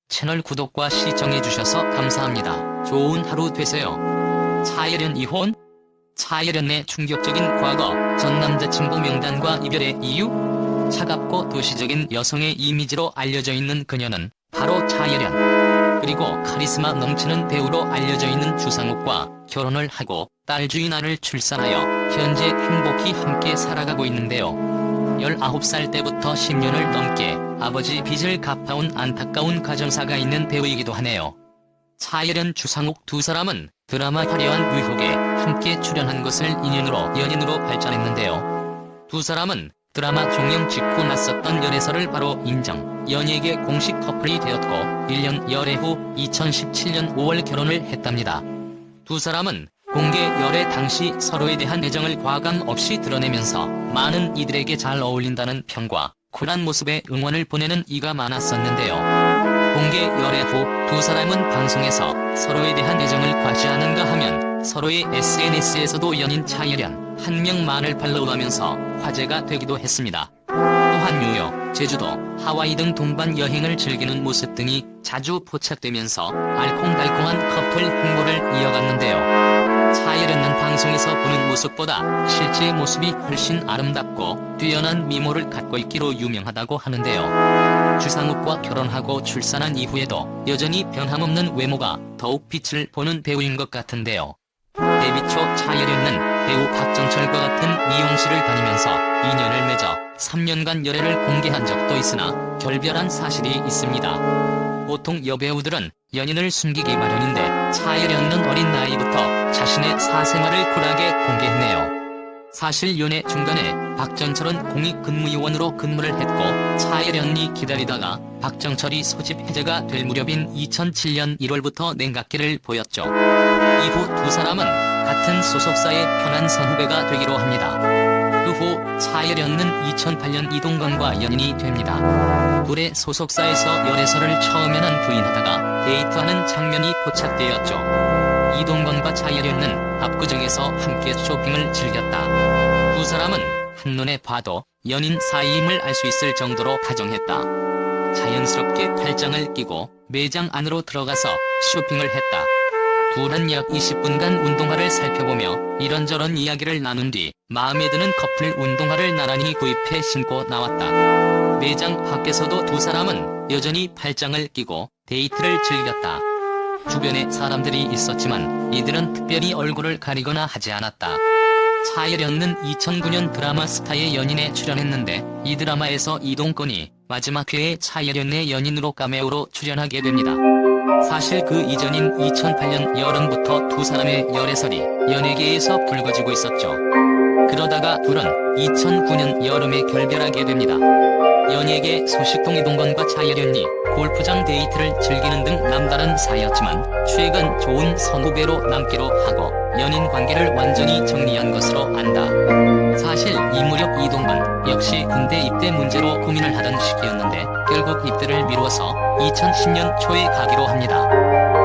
채널 구독과 시청해주셔서 감사합니다. 좋은 하루 되세요. 차예련 이혼? 차예련의 충격적인 과거, 전 남자친구 명단과 이별의 이유? 차갑고 도시적인 여성의 이미지로 알려져 있는 그녀는 바로 차예련. 그리고 카리스마 넘치는 배우로 알려져 있는 주상욱과 결혼을 하고 딸 주인아를 출산하여 현재 행복히 함께 살아가고 있는데요. 19살 때부터 10년을 넘게 아버지 빚을 갚아온 안타까운 가정사가 있는 배우이기도 하네요. 차예련, 주상욱 두 사람은 드라마 화려한 의혹에 함께 출연한 것을 인연으로 연인으로 발전했는데요. 두 사람은 드라마 종영 직후 났었던 열애설을 바로 인정, 연예계 공식 커플이 되었고 1년 열애 후 2017년 5월 결혼을 했답니다. 두 사람은 공개 열애 당시 서로에 대한 애정을 과감 없이 드러내면서 많은 이들에게 잘 어울린다는 평과 쿨한 모습에 응원을 보내는 이가 많았었는데요. 공개 열애 후 두 사람은 방송에서 서로에 대한 애정을 과시하는가 하면 서로의 SNS에서도 연인 차예련 한 명만을 팔로우하면서 화제가 되기도 했습니다. 또한 뉴욕, 제주도, 하와이 등 동반 여행을 즐기는 모습 등이 자주 포착되면서 알콩달콩한 커플 행보를 이어갔는데요. 차예련은 방송에서 보는 모습보다 실제 모습이 훨씬 아름답고 뛰어난 미모를 갖고 있기로 유명하다고 하는데요. 주상욱과 결혼하고 출산한 이후에도 여전히 변함없는 외모가 더욱 빛을 보는 배우인 것 같은데요. 데뷔 초 차예련은 배우 박정철과 같은 미용실을 다니면서 인연을 맺어 3년간 열애를 공개한 적도 있으나 결별한 사실이 있습니다. 보통 여배우들은 연인을 숨기기 마련인데 차예련은 어린 나이부터 자신의 사생활을 쿨하게 공개했네요. 사실 연애 중간에 박정철은 공익근무요원으로 근무를 했고 차예련이 기다리다가 박정철이 소집 해제가 될 무렵인 2007년 1월부터 냉각기를 보였죠. 이후 두 사람은 같은 소속사의 편한 선후배가 되기로 합니다. 그 후 차예련은 2008년 이동건과 연인이 됩니다. 둘의 소속사에서 열애설을 처음에는 부인하다가 데이트하는 장면이 포착되었죠. 이동건과 차예련은 압구정에서 함께 쇼핑을 즐겼다. 두 사람은 한눈에 봐도 연인 사이임을 알 수 있을 정도로 다정했다. 자연스럽게 팔짱을 끼고 매장 안으로 들어가서 쇼핑을 했다. 둘은 약 20분간 운동화를 살펴보며 이런저런 이야기를 나눈 뒤 마음에 드는 커플 운동화를 나란히 구입해 신고 나왔다. 매장 밖에서도 두 사람은 여전히 팔짱을 끼고 데이트를 즐겼다. 주변에 사람들이 있었지만 이들은 특별히 얼굴을 가리거나 하지 않았다. 차예련은 2009년 드라마 스타의 연인에 출연했는데 이 드라마에서 이동건이 마지막 회에 차예련의 연인으로 카메오로 출연하게 됩니다. 사실 그 이전인 2008년 여름부터 두 사람의 열애설이 연예계에서 불거지고 있었죠. 그러다가 둘은 2009년 여름에 결별하게 됩니다. 연예계 소식통 이동건과 차예련이 골프장 데이트를 즐기는 등 남다른 사이였지만 최근 좋은 선후배로 남기로 하고 연인 관계를 완전히 정리한 것으로 안다. 사실 이 무렵 이동건 역시 군대 입대 문제로 고민을 하던 시기였는데 결국 입대를 미루어서 2010년 초에 가기로 합니다.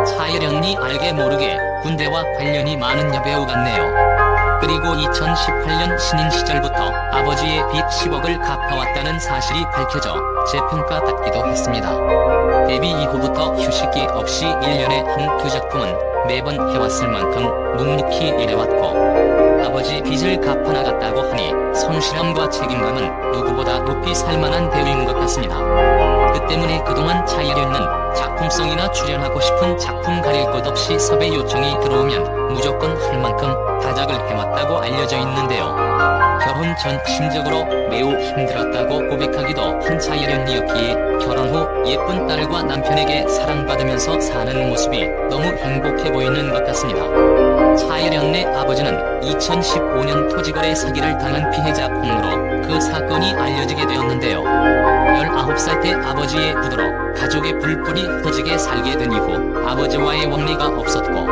차예련이 알게 모르게 군대와 관련이 많은 여배우 같네요. 그리고 2018년 신인 시절부터 아버지의 빚 10억을 갚아왔다는 사실이 밝혀져 재평가받기도 했습니다. 데뷔 이후부터 휴식기 없이 1년에 한두 작품은 매번 해왔을 만큼 묵묵히 일해왔고 아버지 빚을 갚아나갔다고 하니 성실함과 책임감은 누구보다 높이 살만한 배우인 것 같습니다. 그 때문에 그동안 차예련은 작품성이나 출연하고 싶은 작품 가릴 것 없이 섭외 요청이 들어오면 무조건 할 만큼 다작을 해왔다고 알려져 있는데요. 결혼 전 심적으로 매우 힘들었다고 고백하기도 한 차예련이었기에 결혼 후 예쁜 딸과 남편에게 사랑받으면서 사는 모습이 너무 행복해 보이는 것 같습니다. 차예련의 아버지는 2015년 토지거래 사기를 당한 피해자 콩으로 그 사건이 알려지게 되었는데요. 19살 때 아버지의 부도로 가족의 불불이 흩어지게 살게 된 이후 아버지와의 원리가 없었고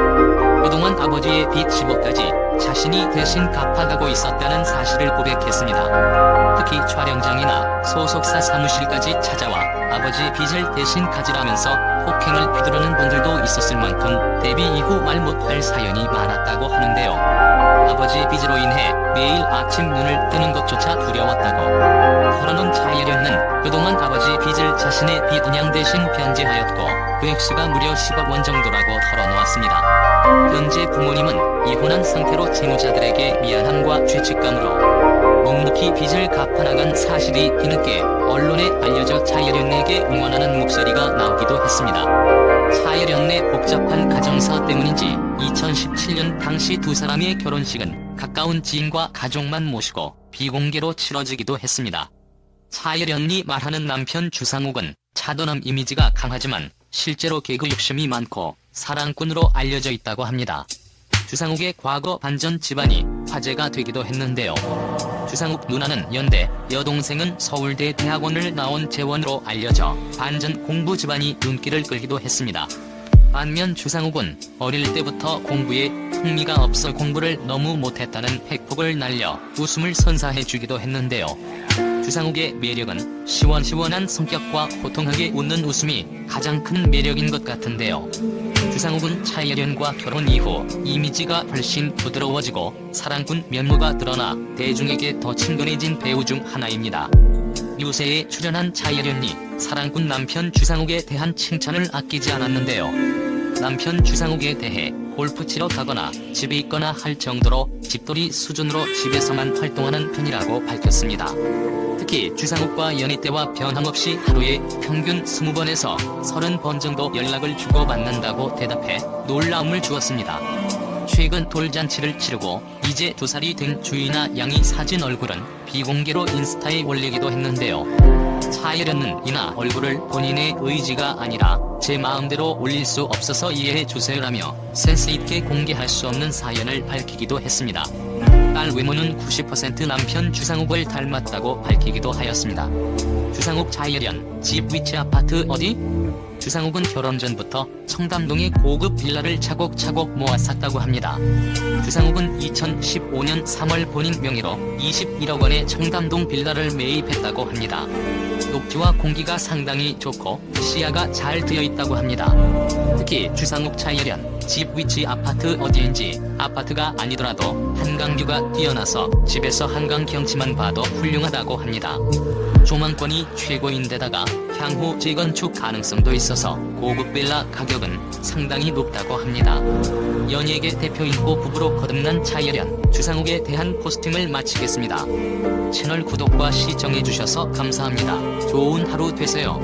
그동안 아버지의 빚 10억까지 자신이 대신 갚아가고 있었다는 사실을 고백했습니다. 특히 촬영장이나 소속사 사무실까지 찾아와 아버지 빚을 대신 가지라면서 폭행을 휘두르는 분들도 있었을 만큼 데뷔 이후 말 못할 사연이 많았다고 하는데요. 아버지 빚으로 인해 매일 아침 눈을 뜨는 것조차 두려웠다고 털어놓은 차예련은 그동안 아버지 빚을 자신의 빚은양 대신 변제하였고 그 액수가 무려 10억 원 정도라고 털어놓았습니다. 현재 부모님은 이혼한 상태로 채무자들에게 미안함과 죄책감으로 묵묵히 빚을 갚아나간 사실이 뒤늦게 언론에 알려져 차예련에게 응원하는 목소리가 나오기도 했습니다. 차예련의 복잡한 가정사 때문인지 2017년 당시 두 사람의 결혼식은 가까운 지인과 가족만 모시고 비공개로 치러지기도 했습니다. 차예련이 말하는 남편 주상욱은 차도남 이미지가 강하지만 실제로 개그 욕심이 많고 사랑꾼으로 알려져 있다고 합니다. 주상욱의 과거 반전 집안이 화제가 되기도 했는데요. 주상욱 누나는 연대, 여동생은 서울대 대학원을 나온 재원으로 알려져 반전 공부 집안이 눈길을 끌기도 했습니다. 반면 주상욱은 어릴 때부터 공부에 흥미가 없어 공부를 너무 못했다는 팩폭을 날려 웃음을 선사해주기도 했는데요. 주상욱의 매력은 시원시원한 성격과 호통하게 웃는 웃음이 가장 큰 매력인 것 같은데요. 주상욱은 차예련과 결혼 이후 이미지가 훨씬 부드러워지고 사랑꾼 면모가 드러나 대중에게 더 친근해진 배우 중 하나입니다. 유세에 출연한 차예련이 사랑꾼 남편 주상욱에 대한 칭찬을 아끼지 않았는데요. 남편 주상욱에 대해 골프 치러 가거나 집에 있거나 할 정도로 집돌이 수준으로 집에서만 활동하는 편이라고 밝혔습니다. 특히 주상욱과 연애 때와 변함없이 하루에 평균 20번에서 30번 정도 연락을 주고받는다고 대답해 놀라움을 주었습니다. 최근 돌잔치를 치르고 이제 2살이 된 주인아 양이 사진 얼굴은 비공개로 인스타에 올리기도 했는데요. 차예련은 이나 얼굴을 본인의 의지가 아니라 제 마음대로 올릴 수 없어서 이해해주세요라며 센스있게 공개할 수 없는 사연을 밝히기도 했습니다. 딸 외모는 90% 남편 주상욱을 닮았다고 밝히기도 하였습니다. 주상욱 차예련, 집 위치 아파트 어디? 주상욱은 결혼 전부터 청담동의 고급 빌라를 차곡차곡 모아 샀다고 합니다. 주상욱은 2015년 3월 본인 명의로 21억 원의 청담동 빌라를 매입했다고 합니다. 녹지와 공기가 상당히 좋고 시야가 잘 되어 있다고 합니다. 특히 주상욱 차예련, 집 위치 아파트 어디인지 아파트가 아니더라도 한강뷰가 뛰어나서 집에서 한강 경치만 봐도 훌륭하다고 합니다. 조망권이 최고인데다가 향후 재건축 가능성도 있어서 고급 빌라 가격은 상당히 높다고 합니다. 연예계 대표인고 부부로 거듭난 차예련, 주상욱에 대한 포스팅을 마치겠습니다. 채널 구독과 시청해주셔서 감사합니다. 좋은 하루 되세요.